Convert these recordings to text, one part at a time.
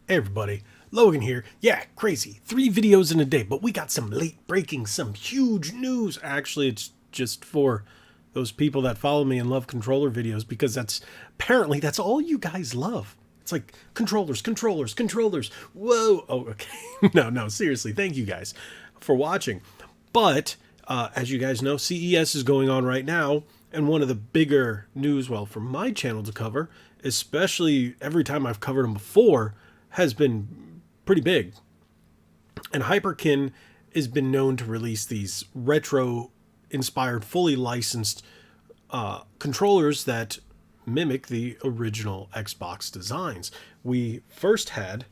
Hey everybody, Logan here. Yeah, crazy. 3 videos in a day, but we got some late breaking, some huge news. Actually, it's just for those people that follow me and love controller videos because that's all you guys love. It's like controllers, controllers, controllers. Whoa. Oh, okay. No, seriously. Thank you guys for watching. But as you guys know, CES is going on right now. And one of the bigger news, well, for my channel to cover, especially every time I've covered them before, has been pretty big. And Hyperkin has been known to release these retro-inspired, fully licensed controllers that mimic the original Xbox designs. We first had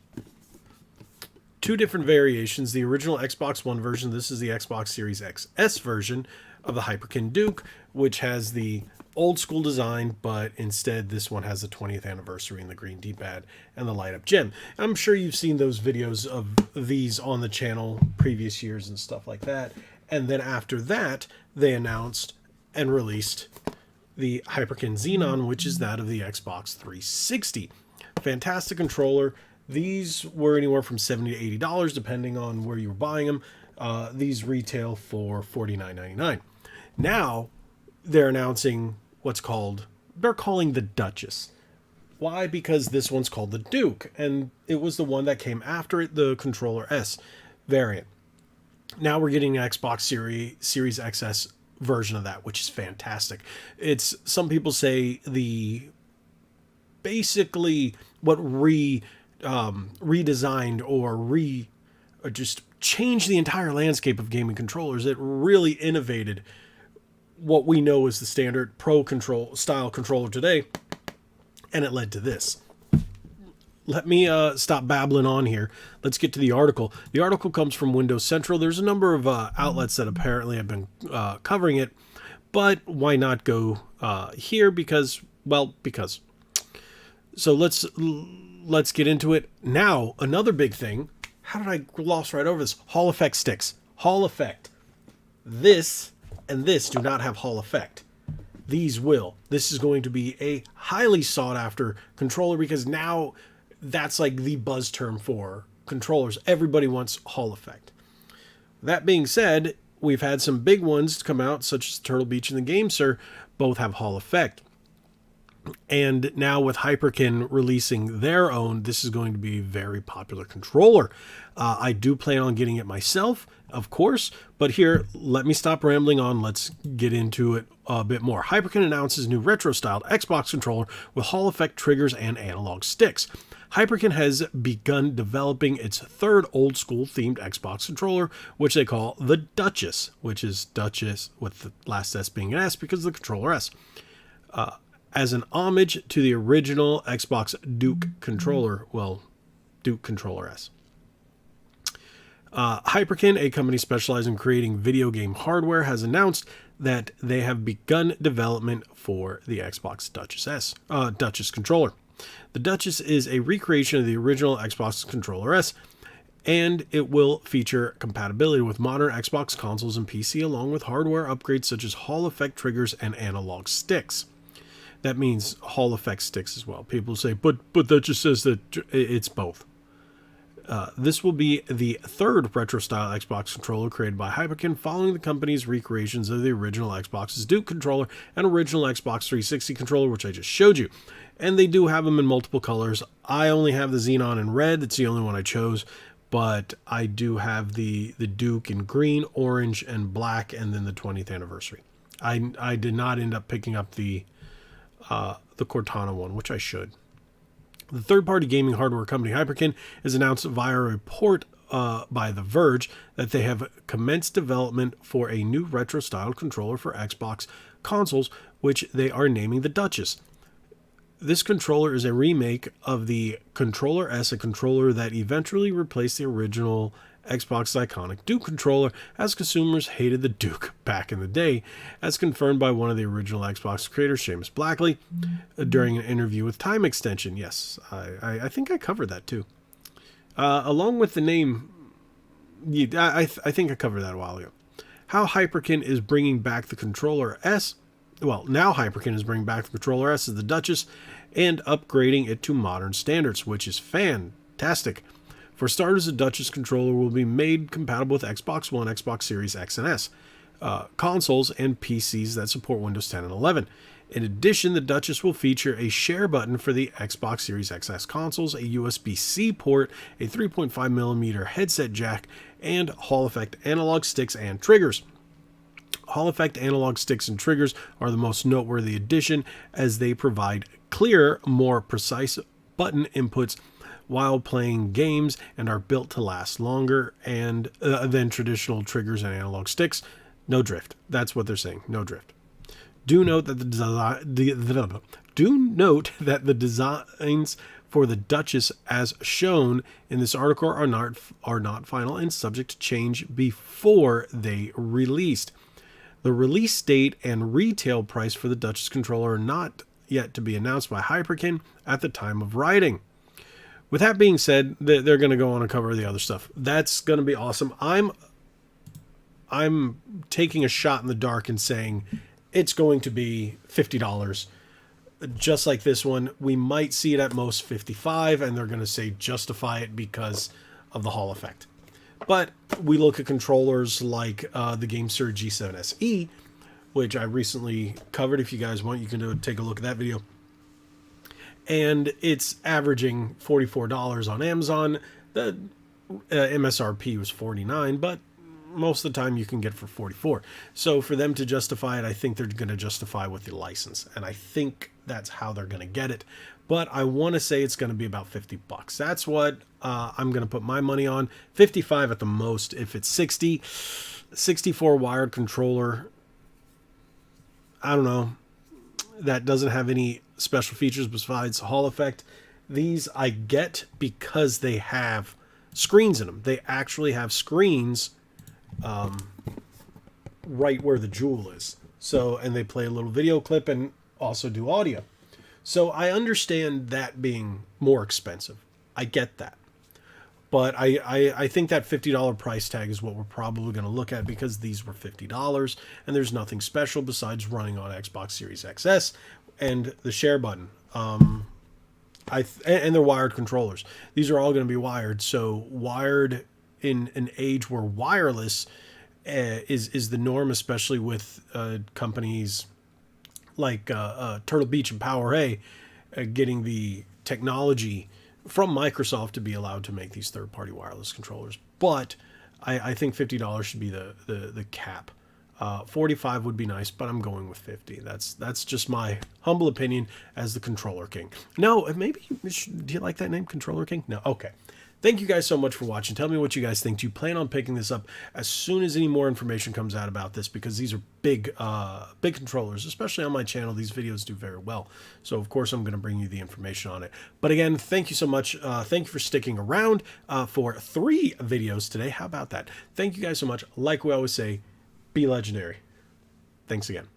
2 different variations. The original Xbox One version, this is the Xbox Series XS version of the Hyperkin Duke, which has the old school design, but instead this one has the 20th anniversary and the green D-pad and the light up gem. I'm sure you've seen those videos of these on the channel previous years and stuff like that. And then after that, they announced and released the Hyperkin Xenon, which is that of the Xbox 360. Fantastic controller. These were anywhere from $70 to $80 depending on where you were buying them. These retail for $49.99. Now they're announcing they're calling the DuchesS. Why? Because this one's called the Duke, and it was the one that came after it, the Controller S variant. Now we're getting an Xbox Series XS version of that, which is fantastic. It's, some people say, basically what redesigned or just changed the entire landscape of gaming controllers. It really innovated what we know is the standard pro control style controller today, and it led to this. Let me stop babbling on here. Let's get to the article. The article comes from Windows Central. There's a number of outlets that apparently have been covering it, but why not go here? Because. So let's get into it now. Another big thing. How did I gloss right over this? Hall effect sticks. Hall effect. This and this do not have Hall effect. These will. This is going to be a highly sought after controller because now that's like the buzz term for controllers. Everybody wants Hall effect. That being said, we've had some big ones come out, such as Turtle Beach and the Game Sir, both have Hall effect. And now with Hyperkin releasing their own, this is going to be a very popular controller. I do plan on getting it myself, of course, but here, let me stop rambling on. Let's get into it a bit more. Hyperkin announces new retro-styled Xbox controller with Hall effect triggers and analog sticks. Hyperkin has begun developing its 3rd old-school themed Xbox controller, which they call the DuchesS, which is DuchesS with the last S being an S because of the controller S. As an homage to the original Xbox Duke controller, well, Duke Controller S. Hyperkin, a company specializing in creating video game hardware, has announced that they have begun development for the Xbox DuchesS controller. The DuchesS is a recreation of the original Xbox Controller S, and it will feature compatibility with modern Xbox consoles and PC, along with hardware upgrades such as Hall effect triggers and analog sticks. That means Hall effect sticks as well. People say, but that just says that it's both. This will be the 3rd retro-style Xbox controller created by Hyperkin, following the company's recreations of the original Xbox's Duke controller and original Xbox 360 controller, which I just showed you. And they do have them in multiple colors. I only have the Xenon in red. It's the only one I chose. But I do have the Duke in green, orange, and black, and then the 20th anniversary. I did not end up picking up the Cortana one, which I should. The third-party gaming hardware company Hyperkin has announced via a report by The Verge that they have commenced development for a new retro-styled controller for Xbox consoles, which they are naming the DuchesS. This controller is a remake of the Controller S, a controller that eventually replaced the original Xbox iconic Duke controller, as consumers hated the Duke back in the day, as confirmed by one of the original Xbox creators, Seamus Blackley, during an interview with Time Extension. Yes, I think I covered that too. Along with the name, I think I covered that a while ago. How Hyperkin is bringing back the Controller S. Well, now Hyperkin is bringing back the Controller S as the DuchesS and upgrading it to modern standards, which is fantastic. fantastic. For starters, the DuchesS controller will be made compatible with Xbox One, Xbox Series X and S consoles, and PCs that support Windows 10 and 11. In addition, the DuchesS will feature a share button for the Xbox Series XS consoles, a USB-C port, a 3.5mm headset jack, and Hall effect analog sticks and triggers. Hall effect analog sticks and triggers are the most noteworthy addition, as they provide clearer, more precise button inputs while playing games and are built to last longer and than traditional triggers and analog sticks. No drift. That's what they're saying. No drift. Do note that the designs for the DuchesS, as shown in this article, are not final and subject to change before they released. The release date and retail price for the DuchesS controller are not yet to be announced by Hyperkin at the time of writing. With that being said, they're going to go on and cover the other stuff. That's going to be awesome. I'm taking a shot in the dark and saying it's going to be $50. Just like this one, we might see it at most $55, and they're going to say justify it because of the Hall effect. But we look at controllers like the GameSir G7 SE, which I recently covered. If you guys want, you can take a look at that video. And it's averaging $44 on Amazon. The MSRP was $49, but most of the time you can get for $44. So for them to justify it, I think they're going to justify with the license, and I think that's how they're going to get it. But I want to say it's going to be about $50. That's what I'm going to put my money on. 55 at the most. If it's 60, 64 wired controller, I don't know. That doesn't have any special features besides Hall effect. These I get because they have screens in them. They actually have screens right where the jewel is. So, and they play a little video clip and also do audio. So I understand that being more expensive. I get that. But I think that $50 price tag is what we're probably going to look at, because these were $50 and there's nothing special besides running on Xbox Series XS and the share button. And they're wired controllers. These are all going to be wired. So wired in an age where wireless is the norm, especially with companies like Turtle Beach and PowerA getting the technology from Microsoft to be allowed to make these third-party wireless controllers. But I think $50 should be the cap. 45 would be nice, but I'm going with 50. That's just my humble opinion as the Controller King. No, maybe do you like that name, Controller King? No, okay. Thank you guys so much for watching. Tell me what you guys think. Do you plan on picking this up as soon as any more information comes out about this? Because these are big controllers, especially on my channel. These videos do very well. So, of course, I'm going to bring you the information on it. But again, thank you so much. Thank you for sticking around for 3 videos today. How about that? Thank you guys so much. Like we always say, be legendary. Thanks again.